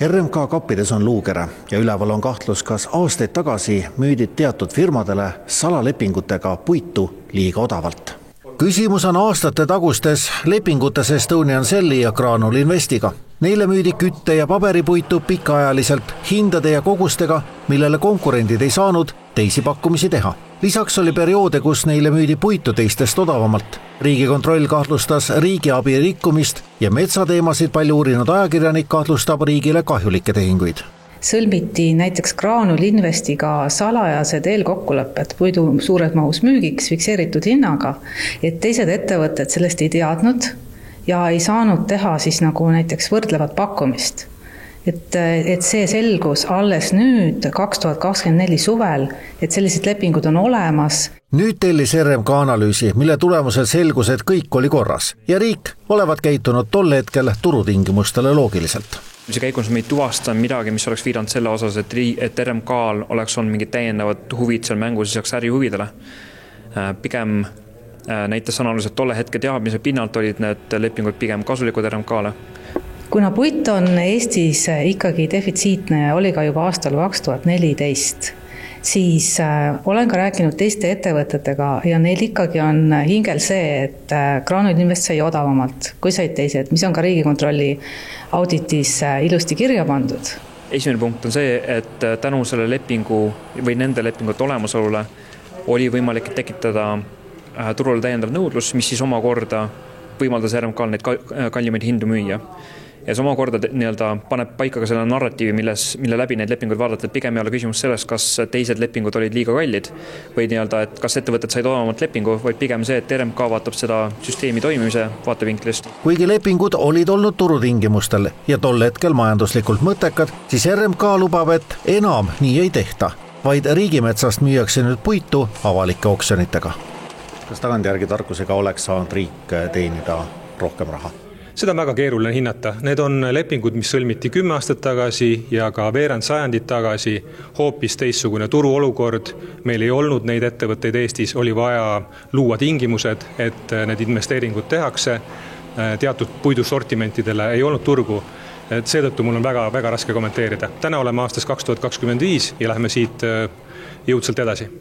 RMK kappides on luukere ja üleval on kahtlus, kas aastaid tagasi müüdid teatud firmadele salalepingutega puitu liiga odavalt. Küsimus on aastate tagustes lepingutes Estonian Celli ja Graanul Investiga. Neile müüdi kütte- ja paberipuitu pikaajaliselt hindade ja kogustega, millele konkurendid ei saanud teisi pakkumisi teha. Lisaks oli perioode, kus neile müüdi puitu teistest odavamalt. Riigikontroll kahtlustas riigiabi rikkumist ja metsateemasid palju uurinud ajakirjanik kahtlustab riigile kahjulikke tehinguid. Sõlmiti näiteks Graanul Investiga salajased eelkokkulepped puidu suures mahus müügiks fikseeritud hinnaga, et teised ettevõtted sellest ei teadnud ja ei saanud teha siis nagu näiteks võrdlevat pakkumist. Et see selgus alles nüüd 2024 suvel, et sellised lepingud on olemas. Nüüd tellis RMK analüüsi, mille tulemusel selgus, et kõik oli korras ja riik olevat käitunud tol hetkel turutingimustele loogiliselt. See käigus me ei tuvasta midagi, mis oleks viidanud selle osas, et RMK-l oleks olnud mingid täiendavad huvid seal mängus lisaks ärihuvidele. Pigem näitas analüüs, et tolle hetke teadmise pinnalt olid need lepingud pigem kasulikud RMK-le. Kuna puit on Eestis ikkagi defitsiitne ja oli ka juba aastal 2014, siis olen ka rääkinud teiste ettevõtetega ja neil ikkagi on hingel see, et Graanul Invest sai odavamalt, kui said teised, mis on ka Riigikontrolli auditis ilusti kirja pandud. Esimene punkt on see, et tänu selle lepingu või nende lepingute olemasolule oli võimalik tekitada turule täiendav nõudlus, mis siis omakorda võimaldas RMK-l neid kallimaid hindu müüa. Ja see omakorda paneb paika ka selle narratiivi, mille läbi neid lepinguid vaadata, et pigem ei ole küsimus selles, kas teised lepingud olid liiga kallid või et kas ettevõtted said odavamat lepingu, vaid pigem see, et RMK vaatab seda süsteemi toimimise vaatevinklist. Kuigi lepingud olid olnud turutingimustel ja tol hetkel majanduslikult mõttekad, siis RMK lubab, et enam nii ei tehta, vaid riigimetsast müüakse nüüd puitu avalike oksjonitega. Kas tagantjärgi tarkusega oleks saanud riik teenida rohkem raha? Seda on väga keeruline hinnata. Need on lepingud, mis sõlmiti 10 aastat tagasi ja ka veerand sajandit tagasi, hoopis teistsugune turuolukord. Meil ei olnud neid ettevõtteid Eestis, oli vaja luua tingimused, et need investeeringud tehakse. Teatud puidusortimentidele ei olnud turgu. Seetõttu mul on väga raske kommenteerida. Täna oleme aastas 2025 ja läheme siit jõudsalt edasi.